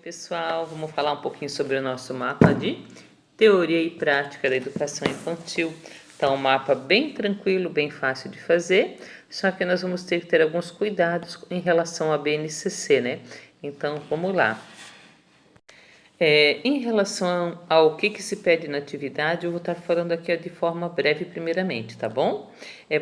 Pessoal, vamos falar um pouquinho sobre o nosso mapa de teoria e prática da educação infantil. Então, um mapa bem tranquilo, bem fácil de fazer, só que nós vamos ter que ter alguns cuidados em relação à BNCC, né? Então, vamos lá. Em relação ao que se pede na atividade, eu vou estar falando aqui de forma breve primeiramente, tá bom?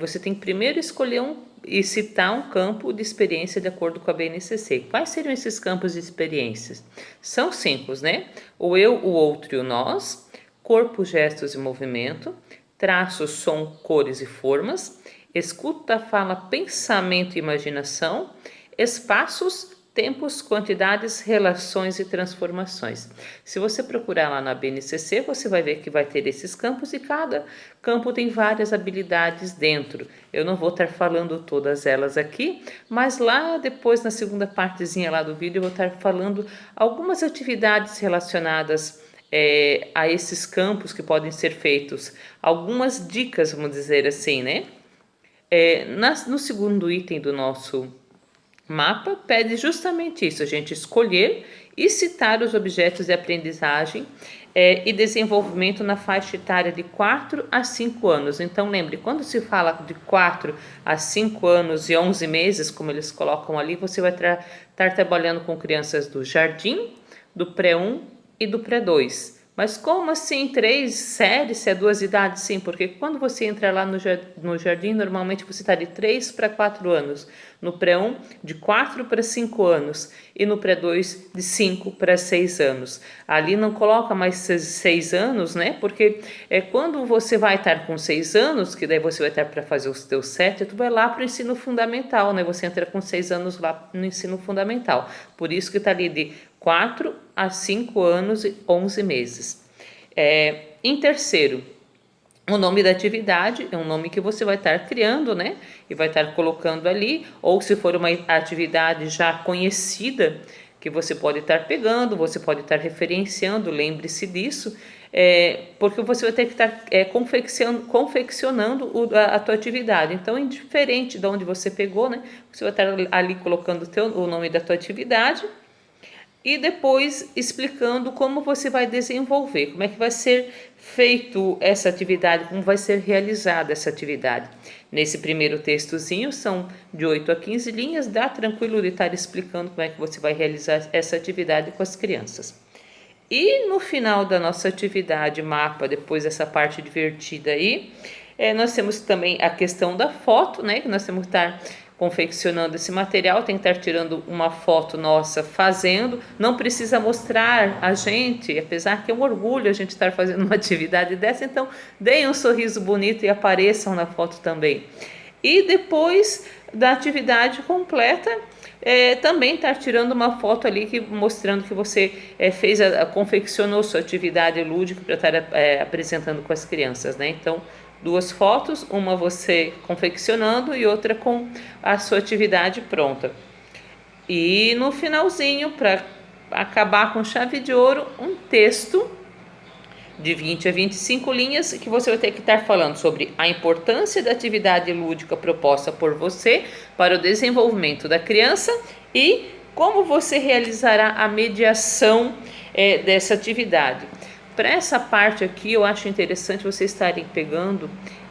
Você tem que primeiro escolher e citar um campo de experiência de acordo com a BNCC. Quais seriam esses campos de experiências? São 5, né? O eu, o outro e o nós, corpo, gestos e movimento, traços, som, cores e formas, escuta, fala, pensamento e imaginação, espaços, tempos, quantidades, relações e transformações. Se você procurar lá na BNCC, você vai ver que vai ter esses campos e cada campo tem várias habilidades dentro. Eu não vou estar falando todas elas aqui, mas lá depois na segunda partezinha lá do vídeo eu vou estar falando algumas atividades relacionadas a esses campos que podem ser feitos. Algumas dicas, vamos dizer assim, né? No segundo item do nosso mapa pede justamente isso, a gente escolher e citar os objetos de aprendizagem e desenvolvimento na faixa etária de 4 a 5 anos. Então lembre, quando se fala de 4 a 5 anos e 11 meses, como eles colocam ali, você vai estar trabalhando com crianças do jardim, do pré-1 e do pré-2. Mas como assim 3 séries, se é 2 idades? Sim, porque quando você entra lá no jardim, normalmente você está de 3 para 4 anos. No pré-1, de 4 para 5 anos. E no pré-2, de 5 para 6 anos. Ali não coloca mais 6 anos, né? Porque quando você vai estar com 6 anos, que daí você vai estar para fazer os teus 7, tu vai lá para o ensino fundamental, né? Você entra com 6 anos lá no ensino fundamental. Por isso que está ali de 4 a 5 anos e 11 meses. Em terceiro, o nome da atividade é um nome que você vai estar criando, né? E vai estar colocando ali, ou se for uma atividade já conhecida, que você pode estar pegando, você pode estar referenciando, lembre-se disso, porque você vai ter que estar confeccionando a tua atividade. Então, indiferente de onde você pegou, né? Você vai estar ali colocando o nome da tua atividade, e depois explicando como você vai desenvolver, como é que vai ser feito essa atividade, como vai ser realizada essa atividade. Nesse primeiro textozinho, são de 8 a 15 linhas, dá tranquilo de estar explicando como é que você vai realizar essa atividade com as crianças. E no final da nossa atividade mapa, depois dessa parte divertida aí, nós temos também a questão da foto, né, que nós temos que estar confeccionando esse material, tem que estar tirando uma foto nossa fazendo, não precisa mostrar a gente, apesar que é um orgulho a gente estar fazendo uma atividade dessa, então deem um sorriso bonito e apareçam na foto também. E depois da atividade completa, também estar tirando uma foto ali mostrando que você confeccionou sua atividade lúdica para estar apresentando com as crianças, né? Então, 2 fotos, uma você confeccionando e outra com a sua atividade pronta. E no finalzinho, para acabar com chave de ouro, um texto de 20 a 25 linhas que você vai ter que estar falando sobre a importância da atividade lúdica proposta por você para o desenvolvimento da criança e como você realizará a mediação dessa atividade. Para essa parte aqui, eu acho interessante vocês estarem pegando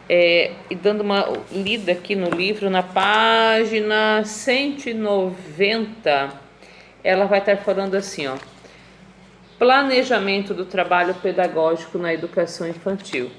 e dando uma lida aqui no livro, na página 190, ela vai estar falando assim, ó, planejamento do trabalho pedagógico na educação infantil.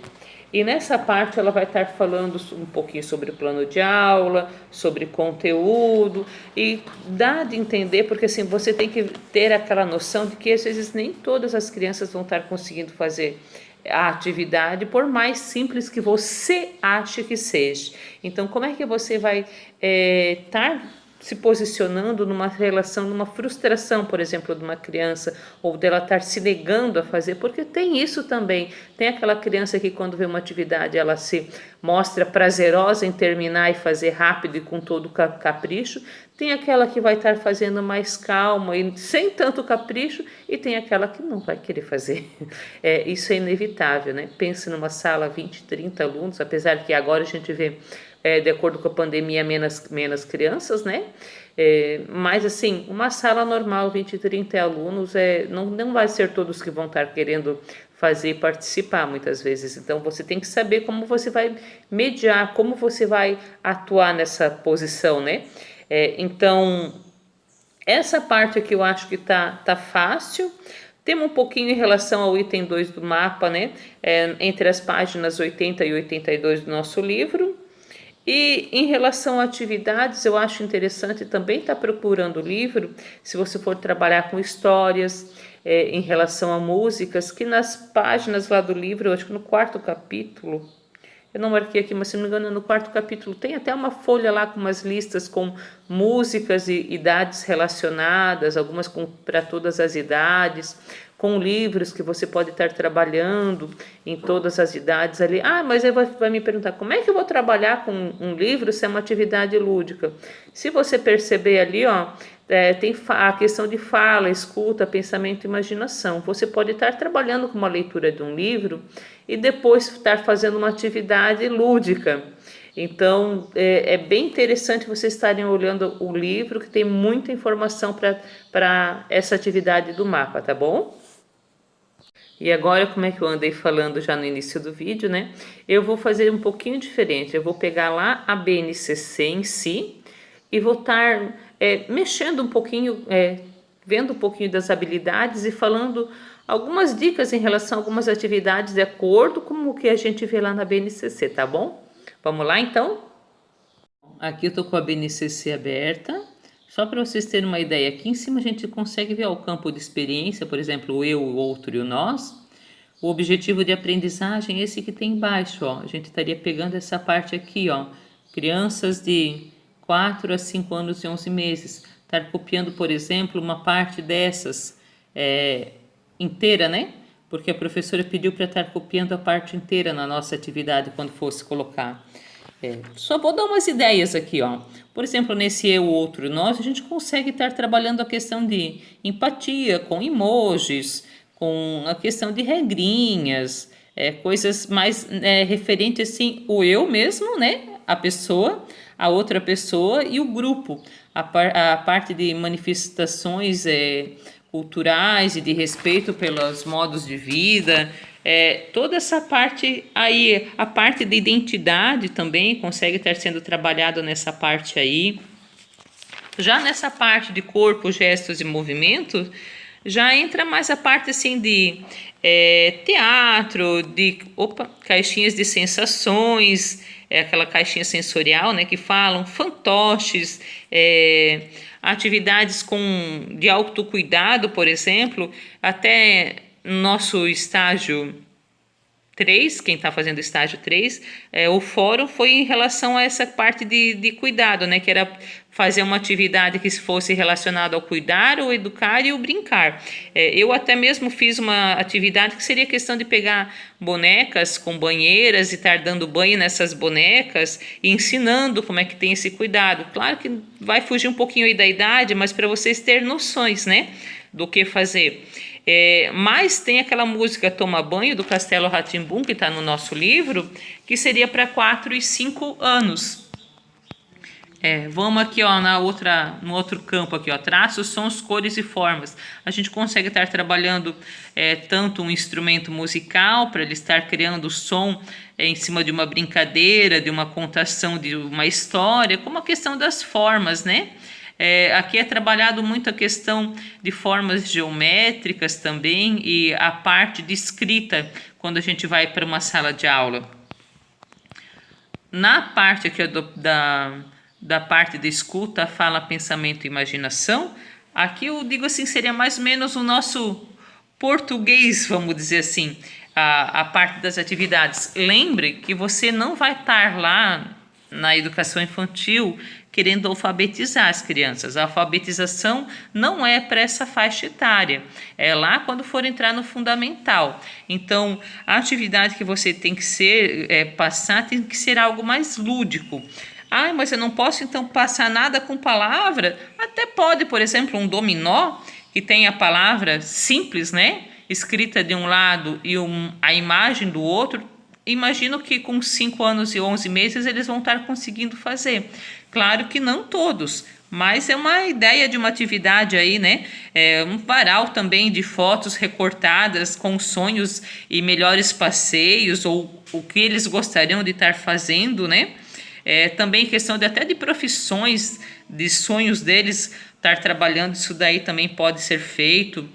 E nessa parte ela vai estar falando um pouquinho sobre o plano de aula, sobre conteúdo, e dá de entender, porque assim, você tem que ter aquela noção de que às vezes nem todas as crianças vão estar conseguindo fazer a atividade, por mais simples que você ache que seja. Então, como é que você vai estar se posicionando numa relação, numa frustração, por exemplo, de uma criança, ou dela estar se negando a fazer, porque tem isso também. Tem aquela criança que quando vê uma atividade, ela se mostra prazerosa em terminar e fazer rápido e com todo capricho. Tem aquela que vai estar fazendo mais calma e sem tanto capricho, e tem aquela que não vai querer fazer. Isso é inevitável, né? Pense numa sala, 20, 30 alunos, apesar que agora a gente vê de acordo com a pandemia, menos crianças, né? Mas assim, uma sala normal, 20, 30 alunos, não vai ser todos que vão estar querendo fazer e participar muitas vezes. Então você tem que saber como você vai mediar, como você vai atuar nessa posição, né? Então, essa parte aqui eu acho que tá fácil. Temos um pouquinho em relação ao item 2 do mapa, né? Entre as páginas 80 e 82 do nosso livro. E em relação a atividades, eu acho interessante também estar procurando o livro, se você for trabalhar com histórias, em relação a músicas, que nas páginas lá do livro, eu acho que no 4º capítulo, eu não marquei aqui, mas se não me engano, no 4º capítulo tem até uma folha lá com umas listas com músicas e idades relacionadas, algumas para todas as idades, com livros que você pode estar trabalhando em todas as idades ali. Mas aí vai me perguntar, como é que eu vou trabalhar com um livro se é uma atividade lúdica? Se você perceber ali, tem a questão de fala, escuta, pensamento e imaginação. Você pode estar trabalhando com uma leitura de um livro e depois estar fazendo uma atividade lúdica. Então, é bem interessante vocês estarem olhando o livro, que tem muita informação para essa atividade do mapa, tá bom? E agora, como é que eu andei falando já no início do vídeo, né? Eu vou fazer um pouquinho diferente. Eu vou pegar lá a BNCC em si e vou estar mexendo um pouquinho, vendo um pouquinho das habilidades e falando algumas dicas em relação a algumas atividades de acordo com o que a gente vê lá na BNCC, tá bom? Vamos lá, então? Aqui eu tô com a BNCC aberta. Só para vocês terem uma ideia, aqui em cima a gente consegue ver o campo de experiência, por exemplo, o eu, o outro e o nós. O objetivo de aprendizagem é esse que tem embaixo, ó. A gente estaria pegando essa parte aqui, ó. Crianças de 4 a 5 anos e 11 meses. Estar copiando, por exemplo, uma parte dessas inteira, né? Porque a professora pediu para estar copiando a parte inteira na nossa atividade quando fosse colocar. Só vou dar umas ideias aqui, ó. Por exemplo, nesse eu, outro, nós, a gente consegue estar trabalhando a questão de empatia com emojis, com a questão de regrinhas, coisas mais referentes assim, o eu mesmo, né? A pessoa, a outra pessoa e o grupo. A parte de manifestações culturais e de respeito pelos modos de vida. Toda essa parte aí, a parte de identidade também consegue estar sendo trabalhado nessa parte aí. Já nessa parte de corpo, gestos e movimentos, já entra mais a parte assim de teatro, de caixinhas de sensações, aquela caixinha sensorial, né, que falam, fantoches, atividades de autocuidado, por exemplo, até nosso estágio 3, quem está fazendo estágio 3, o fórum foi em relação a essa parte de cuidado, né? Que era fazer uma atividade que fosse relacionada ao cuidar, o educar e o brincar. Eu até mesmo fiz uma atividade que seria questão de pegar bonecas com banheiras e estar dando banho nessas bonecas e ensinando como é que tem esse cuidado. Claro que vai fugir um pouquinho aí da idade, mas para vocês terem noções, né? Do que fazer. Mas tem aquela música Toma Banho, do Castelo Rá-Tim-Bum, que está no nosso livro, que seria para 4 e 5 anos. Vamos aqui, ó, no outro campo aqui, ó, traços, sons, cores e formas. A gente consegue estar trabalhando tanto um instrumento musical, para ele estar criando som em cima de uma brincadeira, de uma contação de uma história, como a questão das formas, né? Aqui é trabalhado muito a questão de formas geométricas também e a parte de escrita quando a gente vai para uma sala de aula. Na parte aqui da parte de escuta, fala, pensamento e imaginação, aqui eu digo assim, seria mais ou menos o nosso português, vamos dizer assim, a parte das atividades. Lembre que você não vai estar lá na educação infantil querendo alfabetizar as crianças. A alfabetização não é para essa faixa etária, é lá quando for entrar no fundamental. Então, a atividade que você tem que passar tem que ser algo mais lúdico. Mas eu não posso então passar nada com palavra? Até pode, por exemplo, um dominó, que tem a palavra simples, né? Escrita de um lado e a imagem do outro, imagino que com 5 anos e 11 meses eles vão estar conseguindo fazer. Claro que não todos, mas é uma ideia de uma atividade aí, né? É um varal também de fotos recortadas com sonhos e melhores passeios, ou o que eles gostariam de estar fazendo, né? Também questão de até de profissões, de sonhos deles, estar trabalhando, isso daí também pode ser feito.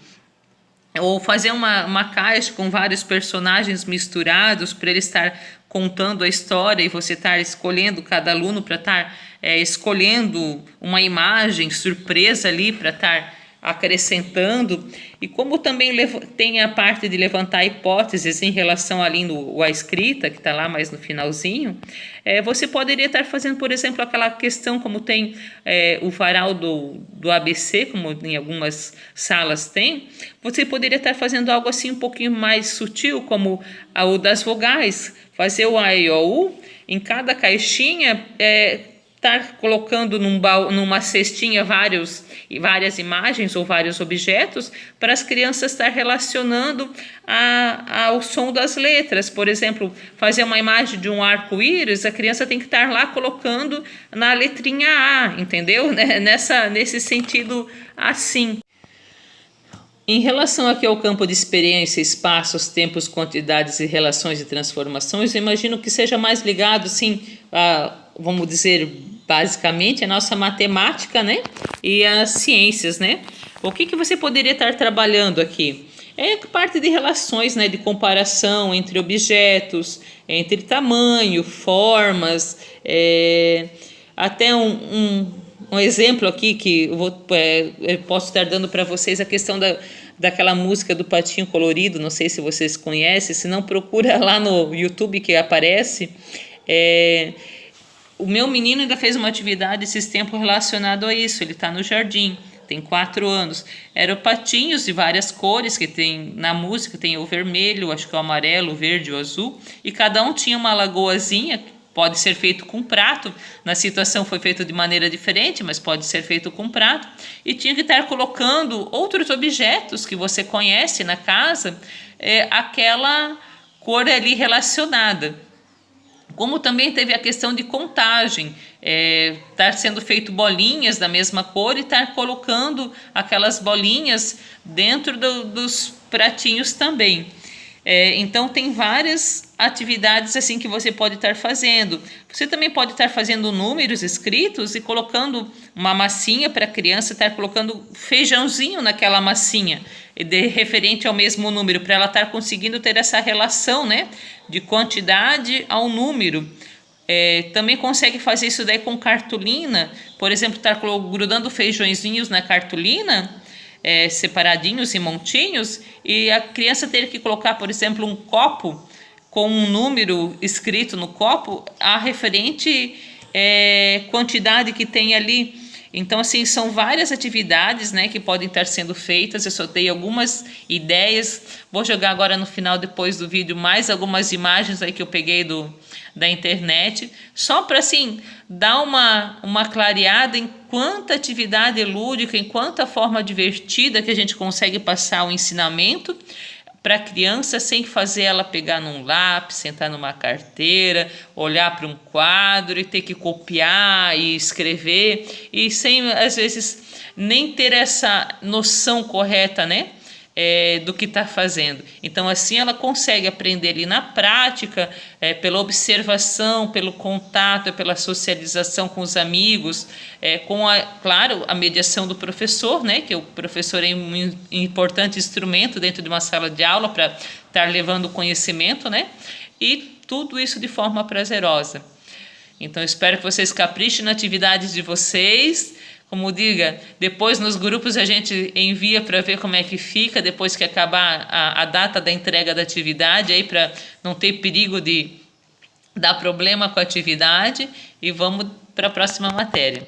Ou fazer uma caixa com vários personagens misturados para ele estar contando a história e você estar escolhendo cada aluno para estar escolhendo uma imagem surpresa ali para estar acrescentando. E como também tem a parte de levantar hipóteses em relação ali à escrita, que está lá mais no finalzinho, você poderia estar fazendo, por exemplo, aquela questão como tem o varal do ABC, como em algumas salas tem, você poderia estar fazendo algo assim um pouquinho mais sutil, como o das vogais, fazer o A, E, O, U, em cada caixinha estar colocando numa cestinha várias imagens ou vários objetos para as crianças estar relacionando ao som das letras. Por exemplo, fazer uma imagem de um arco-íris, a criança tem que estar lá colocando na letrinha A, entendeu? Nesse sentido assim. Em relação aqui ao campo de experiência, espaços, tempos, quantidades e relações e transformações, eu imagino que seja mais ligado, sim, vamos dizer, basicamente, a nossa matemática, né? E as ciências, né? O que você poderia estar trabalhando aqui? É parte de relações, né? De comparação entre objetos, entre tamanho, formas, até um exemplo aqui que eu posso estar dando para vocês, a questão daquela música do Patinho Colorido, não sei se vocês conhecem, se não procura lá no YouTube que aparece. O meu menino ainda fez uma atividade esses tempos relacionado a isso, ele está no jardim, tem 4 anos. Eram patinhos de várias cores, que tem na música, tem o vermelho, acho que o amarelo, o verde, o azul, e cada um tinha uma lagoazinha. Pode ser feito com prato, na situação foi feito de maneira diferente, mas pode ser feito com prato. E tinha que estar colocando outros objetos que você conhece na casa, aquela cor ali relacionada. Como também teve a questão de contagem, estar sendo feito bolinhas da mesma cor e estar colocando aquelas bolinhas dentro dos pratinhos também. Então tem várias atividades assim que você pode estar fazendo. Você também pode estar fazendo números escritos e colocando uma massinha para a criança, estar colocando feijãozinho naquela massinha, referente ao mesmo número, para ela estar conseguindo ter essa relação, né, de quantidade ao número. Também consegue fazer isso daí com cartolina, por exemplo, estar grudando feijõezinhos na cartolina, separadinhos em montinhos, e a criança ter que colocar, por exemplo, um copo com um número escrito no copo, a referente quantidade que tem ali. Então, assim, são várias atividades, né, que podem estar sendo feitas. Eu só dei algumas ideias. Vou jogar agora no final, depois do vídeo, mais algumas imagens aí que eu peguei da internet, só para, assim, dar uma clareada em quanta atividade lúdica, em quanta forma divertida que a gente consegue passar o ensinamento para a criança, sem fazer ela pegar num lápis, sentar numa carteira, olhar para um quadro e ter que copiar e escrever, e sem, às vezes, nem ter essa noção correta, né, do que está fazendo. Então, assim, ela consegue aprender ali na prática, pela observação, pelo contato, pela socialização com os amigos, claro, a mediação do professor, né, que o professor é um importante instrumento dentro de uma sala de aula para estar levando conhecimento, né, e tudo isso de forma prazerosa. Então, espero que vocês caprichem na atividade de vocês. Como diga, depois nos grupos a gente envia para ver como é que fica, depois que acabar a data da entrega da atividade, aí para não ter perigo de dar problema com a atividade, e vamos para a próxima matéria.